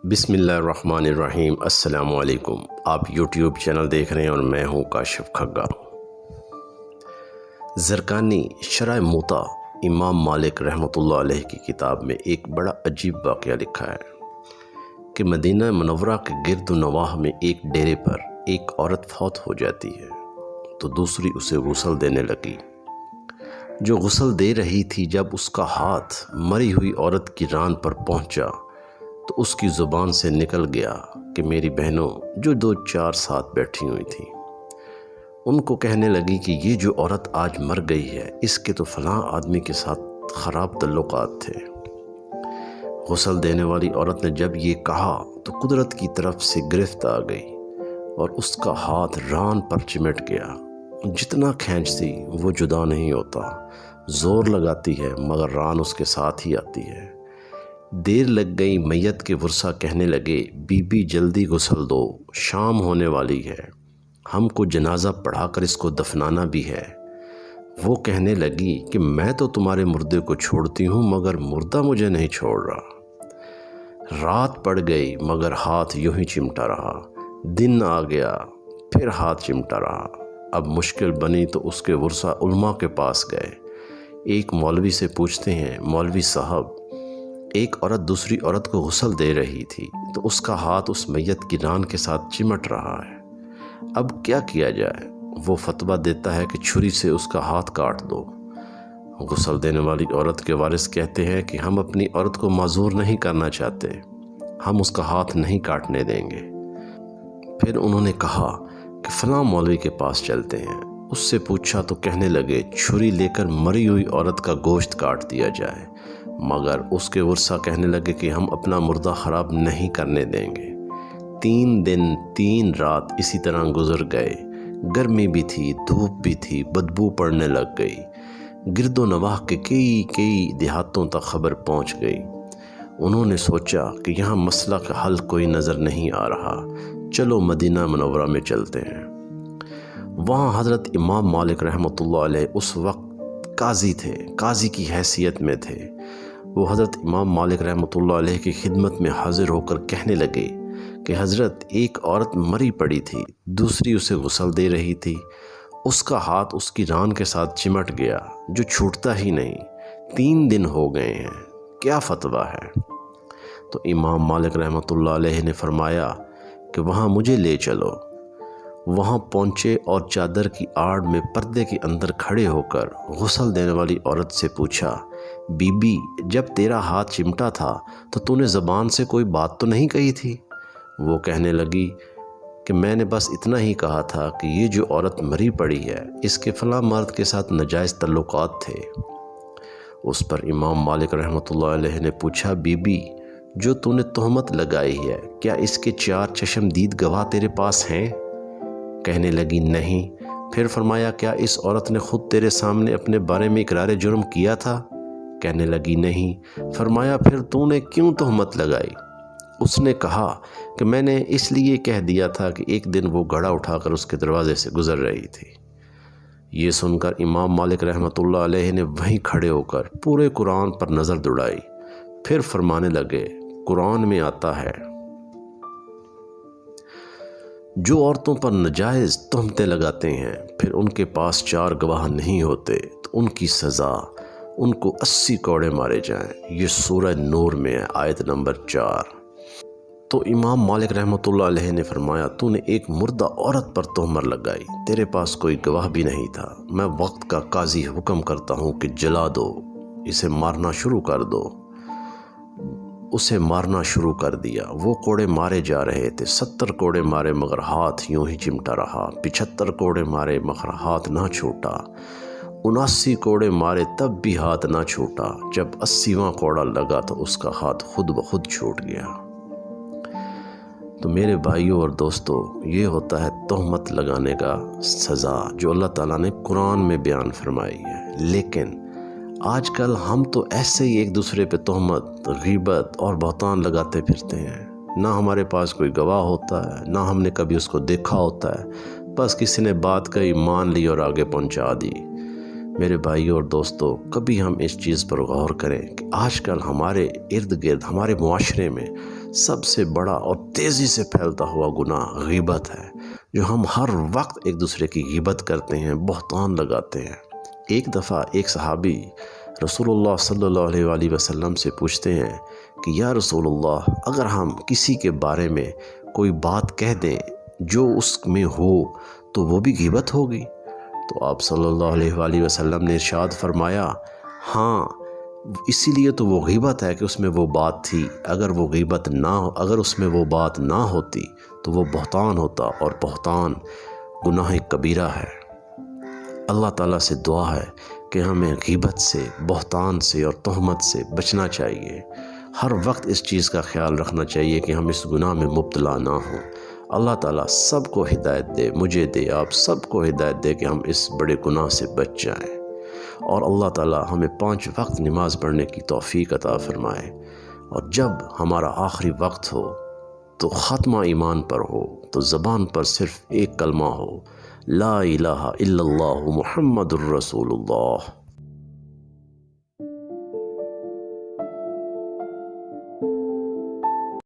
بسم اللہ الرحمن الرحیم۔ السلام علیکم۔ آپ یوٹیوب چینل دیکھ رہے ہیں اور میں ہوں کاشف کھگا۔ زرقانی شرح موطا امام مالک رحمۃ اللہ علیہ کی کتاب میں ایک بڑا عجیب واقعہ لکھا ہے کہ مدینہ منورہ کے گرد و نواح میں ایک ڈیرے پر ایک عورت فوت ہو جاتی ہے تو دوسری اسے غسل دینے لگی۔ جو غسل دے رہی تھی، جب اس کا ہاتھ مری ہوئی عورت کی ران پر پہنچا تو اس کی زبان سے نکل گیا کہ میری بہنوں جو 2-4 ساتھ بیٹھی ہوئی تھیں، ان کو کہنے لگی کہ یہ جو عورت آج مر گئی ہے، اس کے تو فلاں آدمی کے ساتھ خراب تعلقات تھے۔ غسل دینے والی عورت نے جب یہ کہا تو قدرت کی طرف سے گرفت آ گئی اور اس کا ہاتھ ران پر چمٹ گیا۔ جتنا کھینچتی وہ جدا نہیں ہوتا، زور لگاتی ہے مگر ران اس کے ساتھ ہی آتی ہے۔ دیر لگ گئی، میت کے ورثہ کہنے لگے بی بی جلدی غسل دو، شام ہونے والی ہے، ہم کو جنازہ پڑھا کر اس کو دفنانا بھی ہے۔ وہ کہنے لگی کہ میں تو تمہارے مردے کو چھوڑتی ہوں مگر مردہ مجھے نہیں چھوڑ رہا۔ رات پڑ گئی مگر ہاتھ یوں ہی چمٹا رہا، دن آ گیا پھر ہاتھ چمٹا رہا۔ اب مشکل بنی تو اس کے ورثہ علماء کے پاس گئے۔ ایک مولوی سے پوچھتے ہیں، مولوی صاحب، ایک عورت دوسری عورت کو غسل دے رہی تھی تو اس کا ہاتھ اس میت کی ران کے ساتھ چمٹ رہا ہے، اب کیا کیا جائے؟ وہ فتویٰ دیتا ہے کہ چھری سے اس کا ہاتھ کاٹ دو۔ غسل دینے والی عورت کے وارث کہتے ہیں کہ ہم اپنی عورت کو معذور نہیں کرنا چاہتے، ہم اس کا ہاتھ نہیں کاٹنے دیں گے۔ پھر انہوں نے کہا کہ فلاں مولوی کے پاس چلتے ہیں۔ اس سے پوچھا تو کہنے لگے چھری لے کر مری ہوئی عورت کا گوشت کاٹ دیا جائے، مگر اس کے ورثہ کہنے لگے کہ ہم اپنا مردہ خراب نہیں کرنے دیں گے۔ 3 دن 3 رات اسی طرح گزر گئے، گرمی بھی تھی، دھوپ بھی تھی، بدبو پڑنے لگ گئی۔ گرد و نواح کے کئی دیہاتوں تک خبر پہنچ گئی۔ انہوں نے سوچا کہ یہاں مسئلہ کا حل کوئی نظر نہیں آ رہا، چلو مدینہ منورہ میں چلتے ہیں۔ وہاں حضرت امام مالک رحمۃ اللہ علیہ اس وقت قاضی تھے، قاضی کی حیثیت میں تھے۔ وہ حضرت امام مالک رحمۃ اللہ علیہ کی خدمت میں حاضر ہو کر کہنے لگے کہ حضرت، ایک عورت مری پڑی تھی، دوسری اسے غسل دے رہی تھی، اس کا ہاتھ اس کی ران کے ساتھ چمٹ گیا جو چھوٹتا ہی نہیں، 3 دن ہو گئے ہیں، کیا فتویٰ ہے؟ تو امام مالک رحمۃ اللہ علیہ نے فرمایا کہ وہاں مجھے لے چلو۔ وہاں پہنچے اور چادر کی آڑ میں پردے کے اندر کھڑے ہو کر غسل دینے والی عورت سے پوچھا، بی بی جب تیرا ہاتھ چمٹا تھا تو تو نے زبان سے کوئی بات تو نہیں کہی تھی؟ وہ کہنے لگی کہ میں نے بس اتنا ہی کہا تھا کہ یہ جو عورت مری پڑی ہے، اس کے فلاں مرد کے ساتھ ناجائز تعلقات تھے۔ اس پر امام مالک رحمۃ اللہ علیہ نے پوچھا، بی بی جو تو نے تہمت لگائی ہے، کیا اس کے 4 چشمدید گواہ تیرے پاس ہیں؟ کہنے لگی نہیں۔ پھر فرمایا، کیا اس عورت نے خود تیرے سامنے اپنے بارے میں اقرار جرم کیا تھا؟ کہنے لگی نہیں۔ فرمایا، پھر تو نے کیوں تہمت لگائی؟ اس نے کہا کہ میں نے اس لیے کہہ دیا تھا کہ ایک دن وہ گھڑا اٹھا کر اس کے دروازے سے گزر رہی تھی۔ یہ سن کر امام مالک رحمۃ اللہ علیہ نے وہیں کھڑے ہو کر پورے قرآن پر نظر دوڑائی، پھر فرمانے لگے، قرآن میں آتا ہے جو عورتوں پر ناجائز تہمتیں لگاتے ہیں پھر ان کے پاس 4 گواہ نہیں ہوتے تو ان کی سزا ان کو 80 کوڑے مارے جائیں۔ یہ سورہ نور میں ہے، آیت نمبر 4۔ تو امام مالک رحمۃ اللہ علیہ نے فرمایا، تو نے ایک مردہ عورت پر تہمت لگائی، تیرے پاس کوئی گواہ بھی نہیں تھا، میں وقت کا قاضی حکم کرتا ہوں کہ جلا دو، اسے مارنا شروع کر دو۔ اسے مارنا شروع کر دیا، وہ کوڑے مارے جا رہے تھے، 70 کوڑے مارے مگر ہاتھ یوں ہی چمٹا رہا، 75 کوڑے مارے مگر ہاتھ نہ چھوٹا، 79 کوڑے مارے تب بھی ہاتھ نہ چھوٹا، جب 80واں کوڑا لگا تو اس کا ہاتھ خود بخود چھوٹ گیا۔ تو میرے بھائیوں اور دوستو، یہ ہوتا ہے تہمت لگانے کا سزا جو اللہ تعالیٰ نے قرآن میں بیان فرمائی ہے۔ لیکن آج کل ہم تو ایسے ہی ایک دوسرے پہ تہمت، غیبت اور بہتان لگاتے پھرتے ہیں، نہ ہمارے پاس کوئی گواہ ہوتا ہے، نہ ہم نے کبھی اس کو دیکھا ہوتا ہے، بس کسی نے بات کہی، مان لی اور آگے پہنچا دی۔ میرے بھائیوں اور دوستو، کبھی ہم اس چیز پر غور کریں کہ آج کل ہمارے ارد گرد، ہمارے معاشرے میں سب سے بڑا اور تیزی سے پھیلتا ہوا گناہ غیبت ہے، جو ہم ہر وقت ایک دوسرے کی غیبت کرتے ہیں، بہتان لگاتے ہیں۔ ایک دفعہ ایک صحابی رسول اللہ صلی اللہ علیہ وآلہ وسلم سے پوچھتے ہیں کہ یا رسول اللہ، اگر ہم کسی کے بارے میں کوئی بات کہہ دیں جو اس میں ہو تو وہ بھی غیبت ہوگی؟ تو آپ صلی اللہ علیہ وآلہ وسلم نے ارشاد فرمایا، ہاں، اسی لیے تو وہ غیبت ہے کہ اس میں وہ بات تھی، اگر اس میں وہ بات نہ ہوتی تو وہ بہتان ہوتا، اور بہتان گناہ کبیرہ ہے۔ اللہ تعالیٰ سے دعا ہے کہ ہمیں غیبت سے، بہتان سے اور تہمت سے بچنا چاہیے۔ ہر وقت اس چیز کا خیال رکھنا چاہیے کہ ہم اس گناہ میں مبتلا نہ ہوں۔ اللہ تعالیٰ سب کو ہدایت دے، مجھے دے، آپ سب کو ہدایت دے کہ ہم اس بڑے گناہ سے بچ جائیں، اور اللہ تعالیٰ ہمیں 5 وقت نماز پڑھنے کی توفیق عطا فرمائے، اور جب ہمارا آخری وقت ہو تو خاتمہ ایمان پر ہو، تو زبان پر صرف ایک کلمہ ہو، لا الہ الا اللہ محمد الرسول اللہ۔